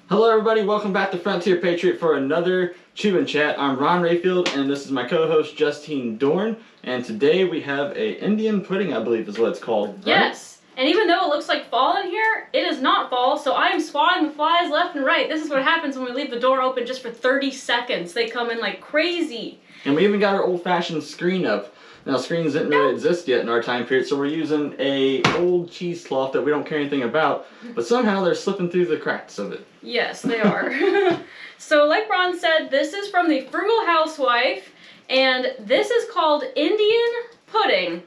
Hello everybody, welcome back to Frontier Patriot for another Chew and Chat. I'm Ron Rayfield and this is my co-host Justine Dorn, and today we have a Indian pudding, I believe is what it's called, right? Yes, and even though it looks like fall in here, it is not fall, so I am swatting the flies left and right. This is what happens when we leave the door open just for 30 seconds. They come in like crazy. And we even got our old-fashioned screen up. Now screens didn't really exist yet in our time period, so we're using a old cheesecloth that we don't care anything about, but somehow they're slipping through the cracks of it. Yes, they are. So like Ron said, this is from the Frugal Housewife, and this is called Indian pudding.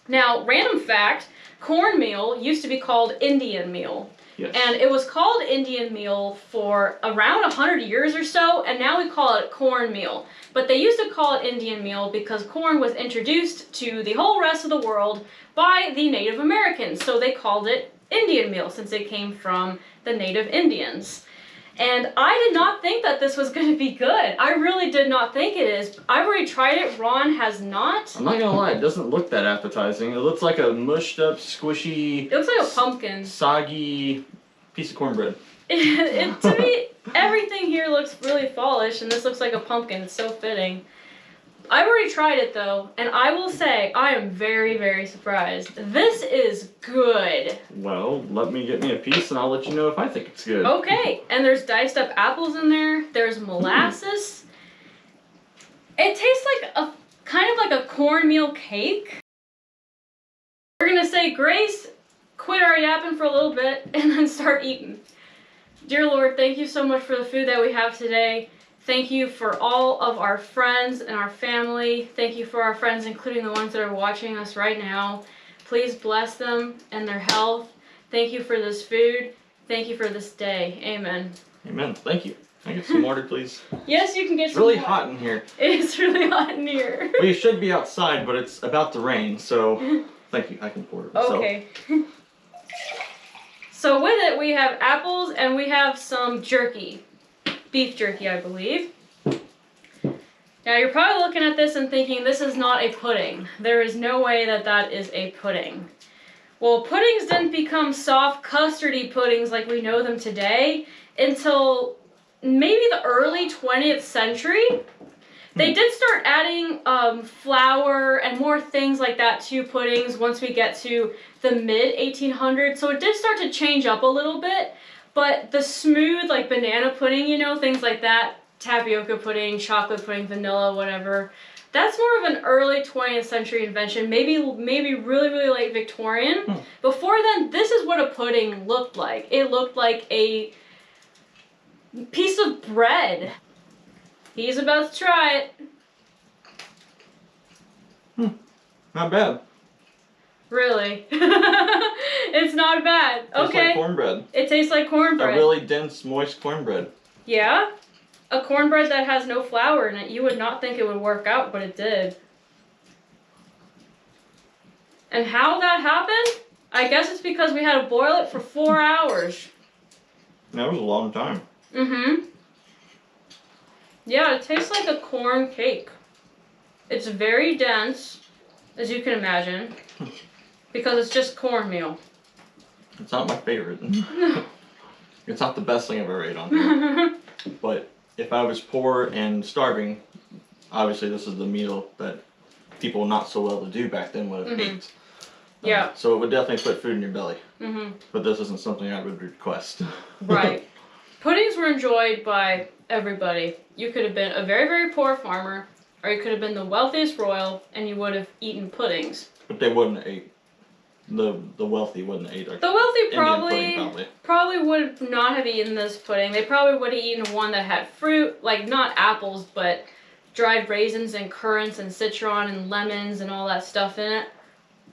Now, random fact, cornmeal used to be called Indian meal. Yes. And it was called Indian meal for around 100 years or so, and now we call it cornmeal. But they used to call it Indian meal because corn was introduced to the whole rest of the world by the Native Americans. So they called it Indian meal since it came from the Native Indians. And I did not think that this was going to be good. I really did not think it is. I've already tried it. Ron has not. I'm not gonna lie, it doesn't look that appetizing. It looks like a mushed up, squishy... It looks like a pumpkin. Soggy piece of cornbread. To me, everything here looks really fallish, and this looks like a pumpkin. It's so fitting. I've already tried it though, and I will say I am very, very surprised. This is good. Well, let me get me a piece and I'll let you know if I think it's good. Okay, and there's diced up apples in there. There's molasses. It tastes like a kind of like a cornmeal cake. We're gonna say grace, quit our yapping for a little bit, and then start eating. Dear Lord, thank you so much for the food that we have today. Thank you for all of our friends and our family. Thank you for our friends, including the ones that are watching us right now. Please bless them and their health. Thank you for this food. Thank you for this day. Amen. Amen. Thank you. Can I get some water, please? Yes, you can get It's some really water. hot in here. It is really hot in here. We should be outside, but it's about to rain, so thank you. I can pour it myself. Okay. So with it, we have apples and we have some jerky. Beef jerky, I believe. Now you're probably looking at this and thinking this is not a pudding. There is no way that that is a pudding. Well, puddings didn't become soft custardy puddings like we know them today until maybe the early 20th century. They did start adding flour and more things like that to puddings once we get to the mid-1800s. So it did start to change up a little bit. But the smooth, like banana pudding, you know, things like that, tapioca pudding, chocolate pudding, vanilla, whatever, that's more of an early 20th century invention, maybe really, really late Victorian. Before then, this is what a pudding looked like. It looked like a piece of bread. He's about to try it. Not bad. Really? It's not bad. Tastes Okay. like cornbread. It tastes like cornbread. A really dense, moist cornbread. Yeah? A cornbread that has no flour in it. You would not think it would work out, but it did. And how that happened? I guess it's because we had to boil it for 4 hours. That was a long time. Mm-hmm. Yeah, it tastes like a corn cake. It's very dense, as you can imagine, because it's just cornmeal. It's not my favorite. It's not the best thing I've ever ate on here. But if I was poor and starving, obviously this is the meal that people not so well to do back then would have ate. Yeah. So it would definitely put food in your belly. Mm-hmm. But this isn't something I would request. Right. Puddings were enjoyed by everybody. You could have been a very, very poor farmer, or you could have been the wealthiest royal, and you would have eaten puddings. But they wouldn't have ate. The wealthy wouldn't have ate. Like The wealthy Indian pudding, probably would not have eaten this pudding. They probably would have eaten one that had fruit, like not apples, but dried raisins and currants and citron and lemons and all that stuff in it.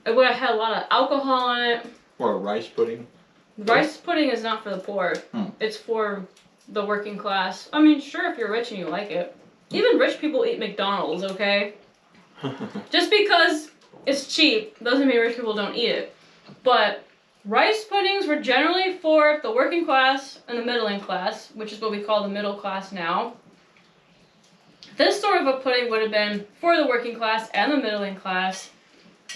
It would have had a lot of alcohol in it. Or a rice pudding. Rice pudding is not for the poor. It's for the working class. I mean, sure, if you're rich and you like it. Even rich people eat McDonald's, okay? Just because it's cheap doesn't mean rich people don't eat it. But rice puddings were generally for the working class and the middling class, which is what we call the middle class now. This sort of a pudding would have been for the working class and the middling class.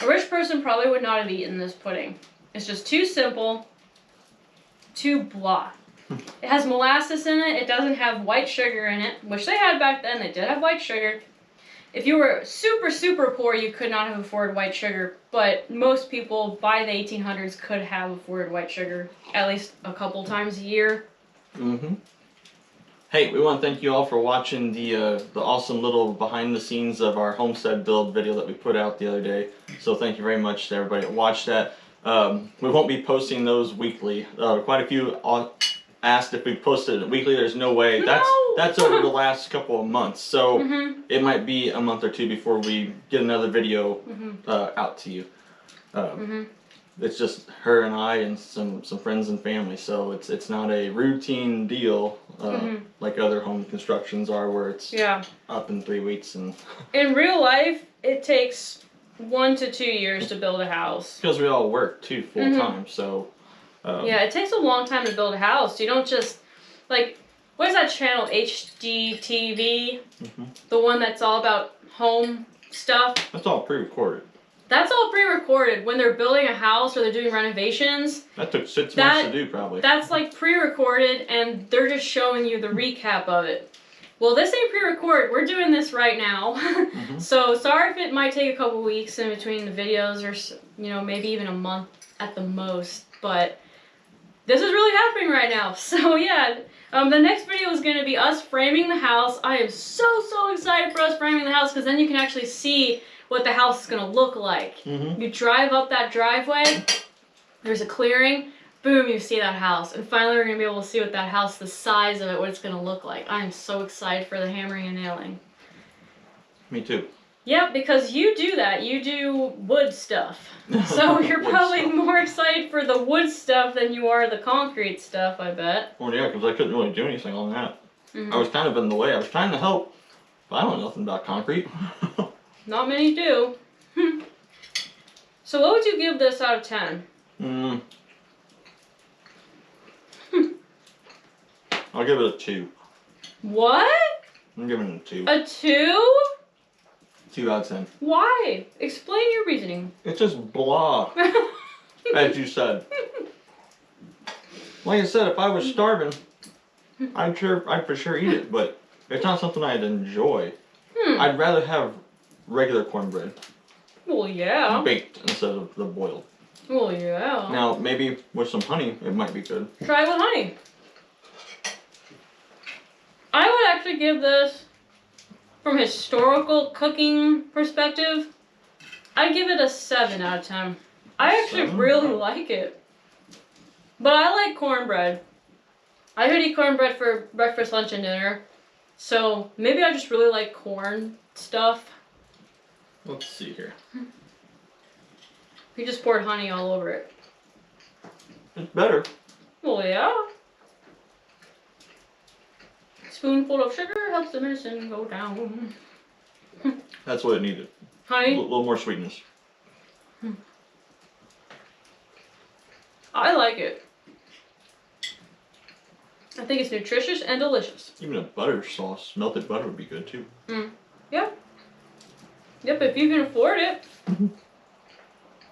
A rich person probably would not have eaten this pudding. It's just too simple, too blah. It has molasses in it. It doesn't have white sugar in it, which they had back then. They did have white sugar. If you were super, super poor, you could not have afforded white sugar, but most people by the 1800s could have afforded white sugar at least a couple times a year. Mm-hmm. Hey, we want to thank you all for watching the awesome little behind the scenes of our homestead build video that we put out the other day. So thank you very much to everybody that watched that. We won't be posting those weekly. Quite a few asked if we posted it weekly. There's no way. That's over the last couple of months. So it might be a month or two before we get another video out to you. It's just her and I and some friends and family, so it's not a routine deal like other home constructions are, where it's up in 3 weeks. And in real life, it takes 1 to 2 years to build a house. Because we all work too full time, so yeah, it takes a long time to build a house. You don't just like, what is that channel, HGTV? The one that's all about home stuff. That's all pre-recorded. That's all pre-recorded. When they're building a house or they're doing renovations. That took 6 months to do, probably. That's like pre-recorded, and they're just showing you the recap of it. Well, this ain't pre-recorded. We're doing this right now. So sorry if it might take a couple weeks in between the videos, or maybe even a month at the most. But this is really happening right now. So yeah, the next video is going to be us framing the house. I am so excited for us framing the house, because then you can actually see what the house is going to look like. You drive up that driveway, there's a clearing, boom, you see that house. And finally we're going to be able to see what that house, the size of it, what it's going to look like. I am so excited for the hammering and nailing. Me too. Yep, because you do that. You do wood stuff. So you're probably more excited for the wood stuff than you are the concrete stuff, I bet. Well, yeah, because I couldn't really do anything on that. I was kind of in the way. I was trying to help, but I don't know nothing about concrete. Not many do. So what would you give this out of 10? I'll give it a 2. What? I'm giving it a 2. A 2? 2 out of 10. Why? Explain your reasoning. It's just blah, as you said. Like I said, if I was starving, I'd for sure eat it, but it's not something I'd enjoy. I'd rather have regular cornbread. Well, yeah. Baked instead of the boiled. Well, yeah. Now, maybe with some honey, it might be good. Try with honey. I would actually give this, from historical cooking perspective, I'd give it a 7 out of 10. I actually really like it. But I like cornbread. I could eat cornbread for breakfast, lunch, and dinner. So maybe I just really like corn stuff. Let's see here. We just poured honey all over it. It's better. Well, yeah. Spoonful of sugar helps the medicine go down. That's what it needed. Honey? A little more sweetness. I like it. I think it's nutritious and delicious. Even a butter sauce, melted butter would be good too. Yep. Yep, if you can afford it.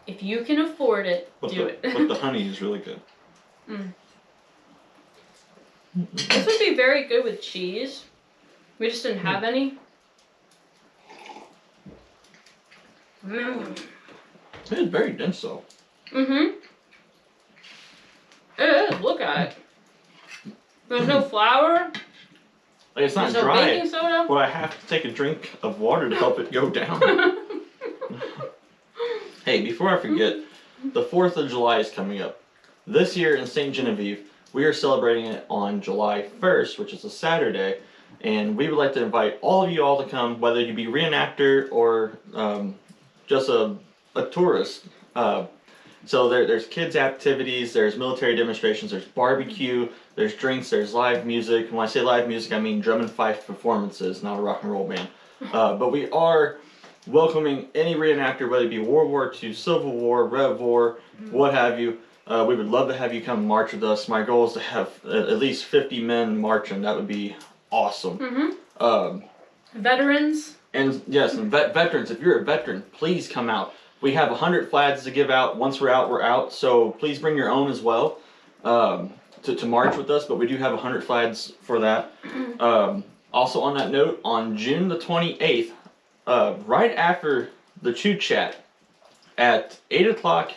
If you can afford it, do it. But the honey is really good. This would be very good with cheese. We just didn't have any. It is very dense though. It is, look at it. There's no flour. Like, it's not There's no dry, baking soda. but I have to take a drink of water to help it go down. Hey, before I forget, the 4th of July is coming up. This year in St. Genevieve, we are celebrating it on July 1st, which is a Saturday, and we would like to invite all of you all to come, whether you be reenactor or just a tourist. So there's kids activities, there's military demonstrations, there's barbecue, there's drinks, there's live music. When I say live music, I mean drum and fife performances, not a rock and roll band. But we are welcoming any reenactor, whether it be World War II, Civil War, Rev War, what have you. We would love to have you come march with us. My goal is to have at least 50 men marching. That would be awesome. Veterans. And yes, and veterans, if you're a veteran, please come out. We have 100 flags to give out. Once we're out, we're out. So please bring your own as well. to march with us, but we do have 100 flags for that. Also on that note, on June the 28th, right after the Chew Chat at 8 o'clock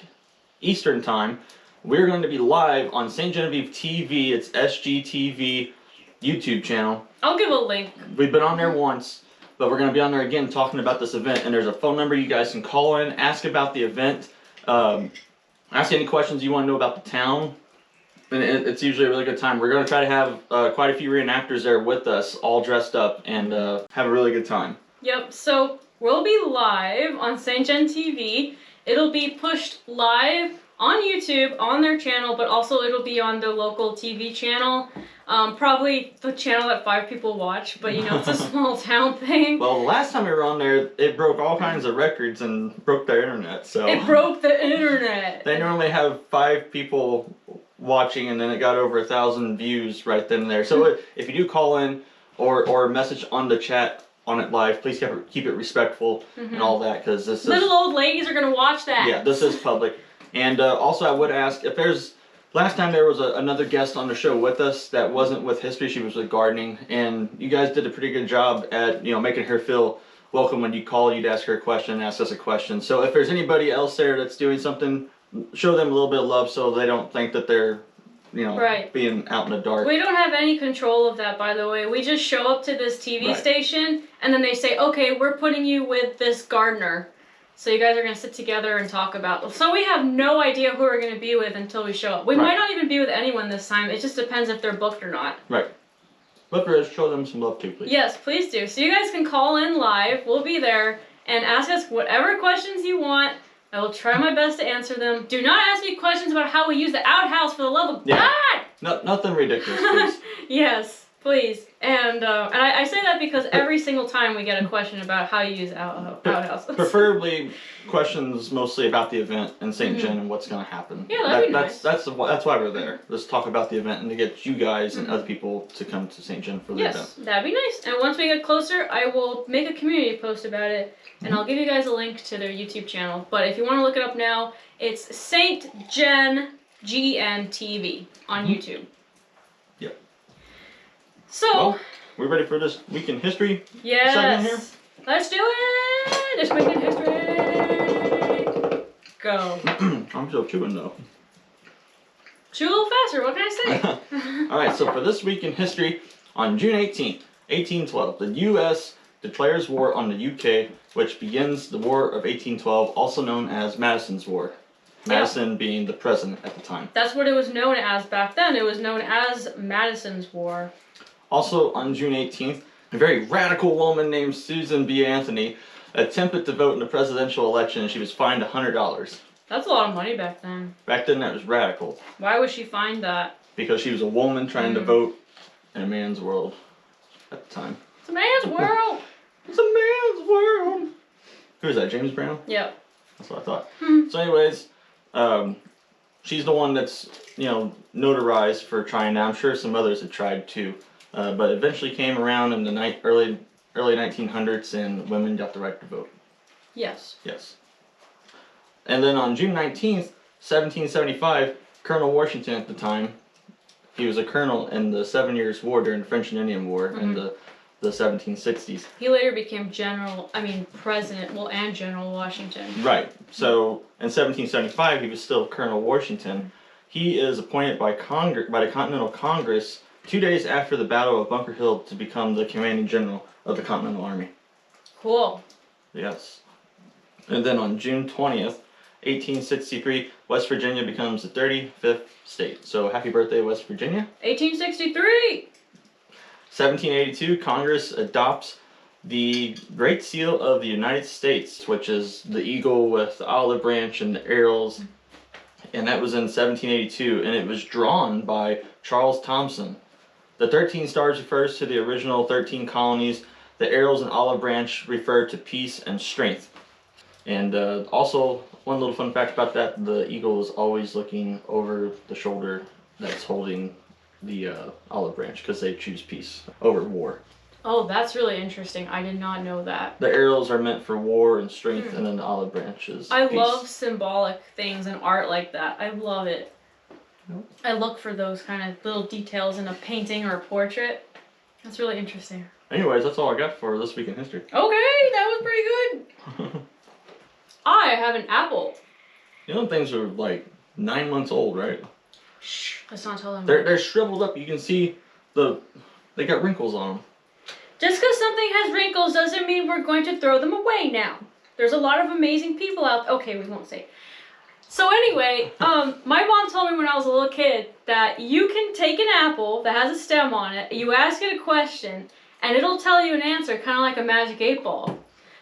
Eastern Time, we're going to be live on St. Genevieve TV. It's SGTV YouTube channel. I'll give a link. We've been on there once, but we're going to be on there again talking about this event. And there's a phone number you guys can call in, ask about the event, ask any questions you want to know about the town. And it's usually a really good time. We're going to try to have quite a few reenactors there with us, all dressed up, and have a really good time. Yep, so we'll be live on St. Gen TV. It'll be pushed live on YouTube, on their channel, but also it'll be on the local TV channel. Probably the channel that 5 people watch, but you know, it's a small town thing. Well, the last time we were on there, it broke all kinds of records and broke their internet, so... It broke the internet! They normally have 5 people watching, and then it got over 1,000 views right then and there. So if you do call in or message on the chat on it live, please keep it respectful and all that, because this Little old ladies are gonna watch that. Yeah, this is public. And also I would ask, if there's... Last time there was another guest on the show with us that wasn't with history, she was with gardening, and you guys did a pretty good job at, making her feel welcome when you call. You'd ask her a question, ask us a question. So if there's anybody else there that's doing something, show them a little bit of love so they don't think that they're, being out in the dark. We don't have any control of that, by the way. We just show up to this TV station, and then they say, okay, we're putting you with this gardener. So you guys are going to sit together and talk about... So we have no idea who we're going to be with until we show up. We might not even be with anyone this time. It just depends if they're booked or not. Right. But for us, show them some love too, please. Yes, please do. So you guys can call in live. We'll be there. And ask us whatever questions you want. I will try my best to answer them. Do not ask me questions about how we use the outhouse, for the love of God! No, nothing ridiculous, please. Yes, please. And I say that because every single time we get a question about how you use outhouses. Preferably questions mostly about the event and St. Gen and what's going to happen. Yeah, that'd be nice. That's why we're there. Let's talk about the event and to get you guys and other people to come to St. Gen for the event. Yes, that'd be nice. And once we get closer, I will make a community post about it, and I'll give you guys a link to their YouTube channel. But if you want to look it up now, it's St. Gen GN TV on YouTube. Yep. So, well, we ready for this week in history segment here? Let's do it! This week in history. Go. I'm still chewing though. Chew a little faster, what can I say? Alright, so for this week in history, on June 18th, 1812, the U.S. declares war on the UK, which begins the War of 1812, also known as Madison's War. Madison being the president at the time. That's what it was known as back then. It was known as Madison's War. Also on June 18th, a very radical woman named Susan B. Anthony attempted to vote in the presidential election, and she was fined $100. That's a lot of money back then. Back then that was radical. Why was she fined that? Because she was a woman trying to vote in a man's world at the time. It's a man's world! It's a man's world! Who is that, James Brown? Yep. That's what I thought. So anyways, she's the one that's, notarized for trying that. I'm sure some others had tried too. But eventually came around in the early 1900s, and women got the right to vote. Yes. Yes. And then on June 19th, 1775, Colonel Washington at the time, he was a colonel in the 7 Years' War during the French and Indian War in the 1760s. He later became president, and General Washington. Right. So in 1775, he was still Colonel Washington. He is appointed by the Continental Congress 2 days after the Battle of Bunker Hill to become the commanding general of the Continental Army. Cool. Yes. And then on June 20th, 1863, West Virginia becomes the 35th state. So happy birthday, West Virginia. 1863! 1782, Congress adopts the Great Seal of the United States, which is the eagle with the olive branch and the arrows. And that was in 1782, and it was drawn by Charles Thomson. The 13 stars refers to the original 13 colonies. The arrows and olive branch refer to peace and strength. And also, one little fun fact about that, the eagle is always looking over the shoulder that's holding the olive branch, because they choose peace over war. Oh, that's really interesting. I did not know that. The arrows are meant for war and strength, and then the olive branch is I peace. love symbolic things and art like that. I love it. Nope. I look for those kind of little details in a painting or a portrait. That's really interesting. Anyways, that's all I got for this week in history. Okay, that was pretty good. I have an apple. You know, things are like 9 months old, right? Shh, let's not tell them. They're shriveled up. You can see they got wrinkles on them. Just because something has wrinkles doesn't mean we're going to throw them away now. There's a lot of amazing people out there. Okay, we won't say. So anyway, my mom told me when I was a little kid that you can take an apple that has a stem on it, you ask it a question, and it'll tell you an answer, kind of like a magic 8-ball.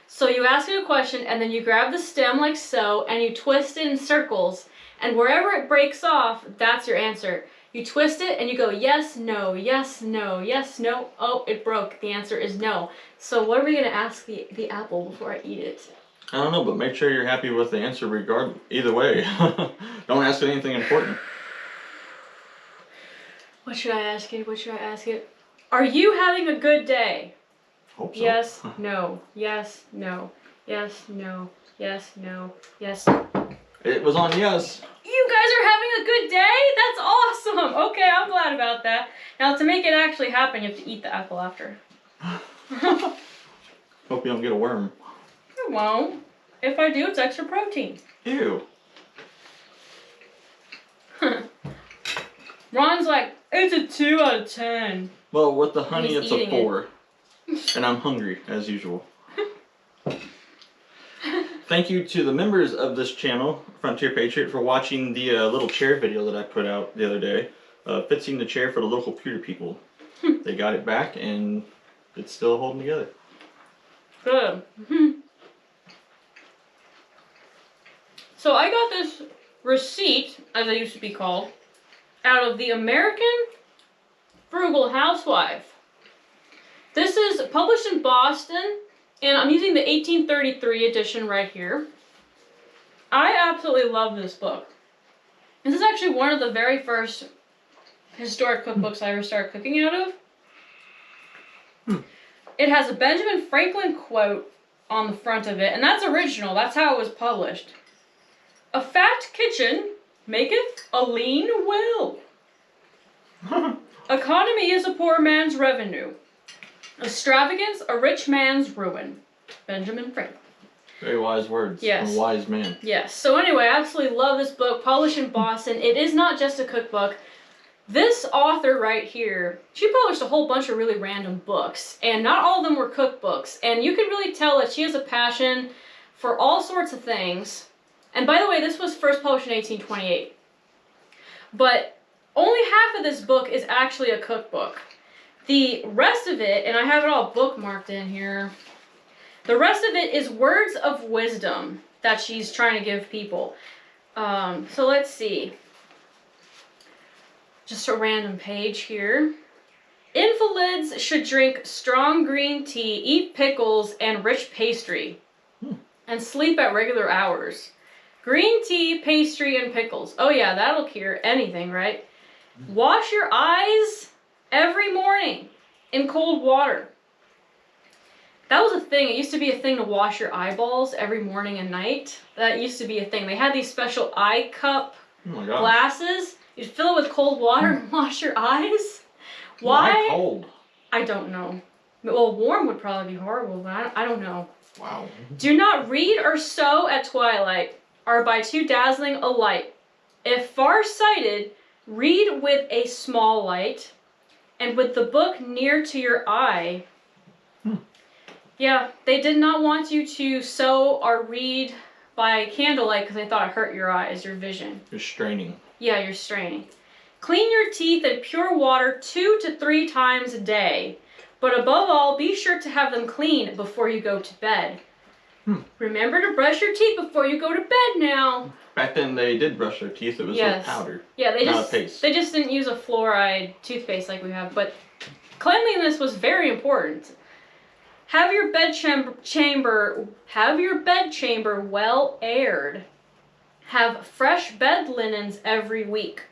So you ask it a question, and then you grab the stem like so, and you twist it in circles, and wherever it breaks off, that's your answer. You twist it, and you go yes, no, yes, no, yes, no. Oh, it broke. The answer is no. So what are we going to ask the apple before I eat it? I don't know, but make sure you're happy with the answer either way. Don't ask it anything important. What should I ask it? What should I ask it? Are you having a good day? Hope so. Yes, no, yes, no, yes, no, yes, no, yes. It was on yes. You guys are having a good day? That's awesome. Okay, I'm glad about that. Now, to make it actually happen, you have to eat the apple after. Hope you don't get a worm. I won't. If I do, it's extra protein. Ew. Ron's like, it's a 2 out of 10. Well, with the honey, He's it's a eating 4. And I'm hungry, as usual. Thank you to the members of this channel, Frontier Patriot, for watching the little chair video that I put out the other day. Fixing the chair for the local pewter people. They got it back, and it's still holding together. Good. So I got this receipt, as it used to be called, out of the American Frugal Housewife. This is published in Boston, and I'm using the 1833 edition right here. I absolutely love this book. This is actually one of the very first historic cookbooks I ever started cooking out of. It has a Benjamin Franklin quote on the front of it, and that's original. That's how it was published. A fat kitchen maketh a lean will. Economy is a poor man's revenue. Extravagance a rich man's ruin. Benjamin Franklin. Very wise words. Yes. From a wise man. Yes. So anyway, I absolutely love this book, published in Boston. It is not just a cookbook. This author right here, she published a whole bunch of really random books, and not all of them were cookbooks. And you can really tell that she has a passion for all sorts of things. And by the way, this was first published in 1828. But only half of this book is actually a cookbook. The rest of it, and I have it all bookmarked in here, the rest of it is words of wisdom that she's trying to give people. So let's see. Just a random page here. Invalids should drink strong green tea, eat pickles and rich pastry, and sleep at regular hours. Green tea, pastry, and pickles. Oh yeah, that'll cure anything, right? Wash your eyes every morning in cold water. That was a thing. It used to be a thing to wash your eyeballs every morning and night. That used to be a thing. They had these special eye cup glasses. You'd fill it with cold water and wash your eyes. Why? Cold? I don't know. Well, warm would probably be horrible, but I don't know. Wow. Do not read or sew at twilight, or by too dazzling a light. If far-sighted, read with a small light, and with the book near to your eye. Yeah, they did not want you to sew or read by candlelight because they thought it hurt your eyes, your vision. You're straining. Yeah, you're straining. Clean your teeth in pure water 2 to 3 times a day. But above all, be sure to have them clean before you go to bed. Remember to brush your teeth before you go to bed now. Back then they did brush their teeth. It was with powder. Yeah, not a paste. They just didn't use a fluoride toothpaste like we have. But cleanliness was very important. Have your bed chamber well aired. Have fresh bed linens every week.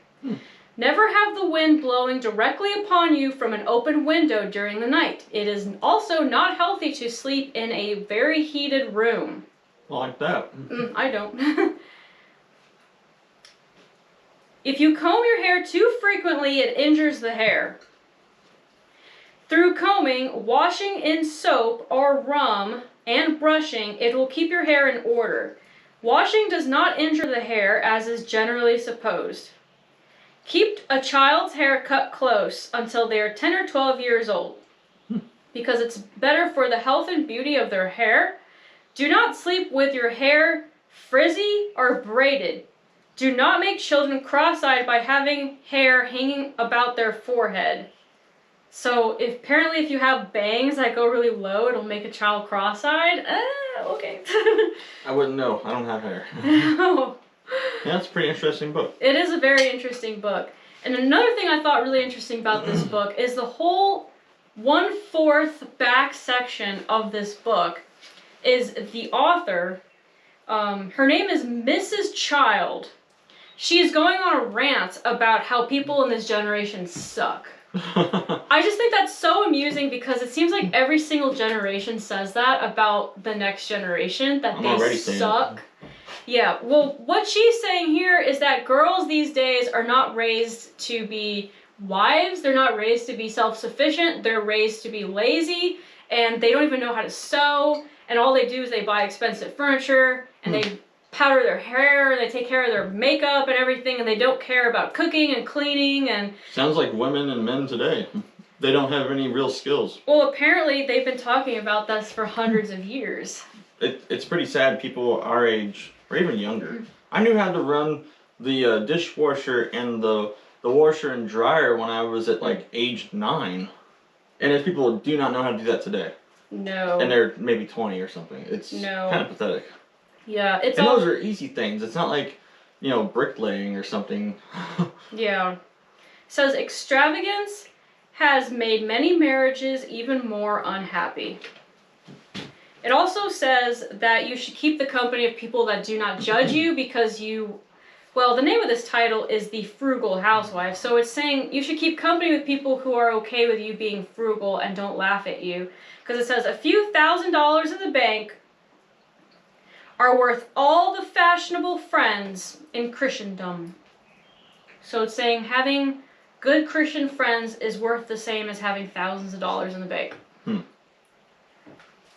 Never have the wind blowing directly upon you from an open window during the night. It is also not healthy to sleep in a very heated room. Like that. I don't. If you comb your hair too frequently, it injures the hair. Through combing, washing in soap or rum, and brushing, it will keep your hair in order. Washing does not injure the hair, as is generally supposed. Keep a child's hair cut close until they are 10 or 12 years old, because it's better for the health and beauty of their hair. Do not sleep with your hair frizzy or braided. Do not make children cross-eyed by having hair hanging about their forehead. So apparently if you have bangs that go really low, it'll make a child cross-eyed. Okay. I wouldn't know. I don't have hair. No. Yeah, it's a pretty interesting book. It is a very interesting book. And another thing I thought really interesting about this book is the whole 1/4 back section of this book is the author. Her name is Mrs. Child. She is going on a rant about how people in this generation suck. I just think that's so amusing because it seems like every single generation says that about the next generation, that they suck. Yeah, well, what she's saying here is that girls these days are not raised to be wives, they're not raised to be self-sufficient, they're raised to be lazy, and they don't even know how to sew, and all they do is they buy expensive furniture, and they powder their hair, they take care of their makeup and everything, and they don't care about cooking and cleaning and... Sounds like women and men today. They don't have any real skills. Well, apparently they've been talking about this for hundreds of years. It's pretty sad people our age, or even younger. I knew how to run the dishwasher and the washer and dryer when I was at like age 9. And if people do not know how to do that today. No. And they're maybe 20 or something. It's kind of pathetic. Yeah, it's and those are easy things. It's not like, you know, bricklaying or something. Yeah. It says extravagance has made many marriages even more unhappy. It also says that you should keep the company of people that do not judge you because you... Well, the name of this title is The Frugal Housewife, so it's saying you should keep company with people who are okay with you being frugal and don't laugh at you. Because it says a few $1,000s in the bank are worth all the fashionable friends in Christendom. So it's saying having good Christian friends is worth the same as having thousands of dollars in the bank.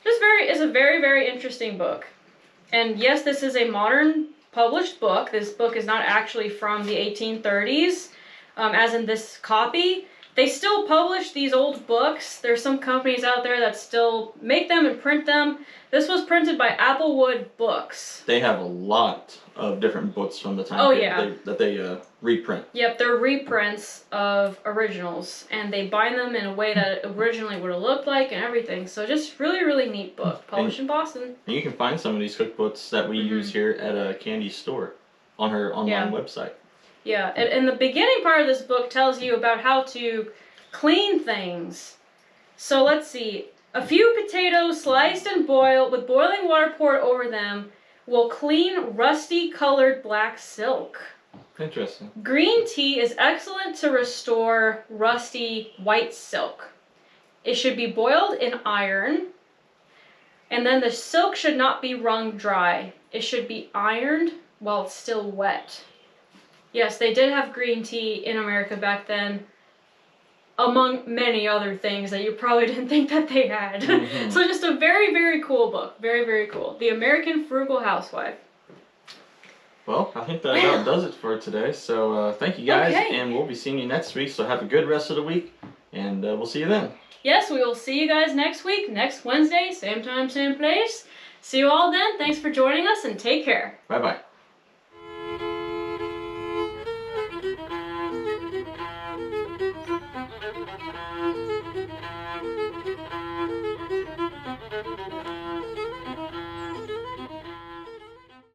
This is a very, very interesting book. And yes, this is a modern published book. This book is not actually from the 1830s, as in this copy. They still publish these old books. There's some companies out there that still make them and print them. This was printed by Applewood Books. They have a lot of different books from the time that they reprint. Yep, they're reprints of originals, and they bind them in a way that it originally would have looked like and everything. So just really, really neat book, published in Boston. And you can find some of these cookbooks that we use here at Candy's store on her online website. Yeah, and the beginning part of this book tells you about how to clean things. So let's see. A few potatoes sliced and boiled with boiling water poured over them will clean rusty colored black silk. Interesting. Green tea is excellent to restore rusty white silk. It should be boiled in iron, and then the silk should not be wrung dry. It should be ironed while it's still wet. Yes, they did have green tea in America back then, among many other things that you probably didn't think that they had. So just a very, very cool book. Very, very cool. The American Frugal Housewife. Well, I think that about does it for today. So thank you guys, and we'll be seeing you next week. So have a good rest of the week, and we'll see you then. Yes, we will see you guys next week, next Wednesday, same time, same place. See you all then. Thanks for joining us, and take care. Bye-bye.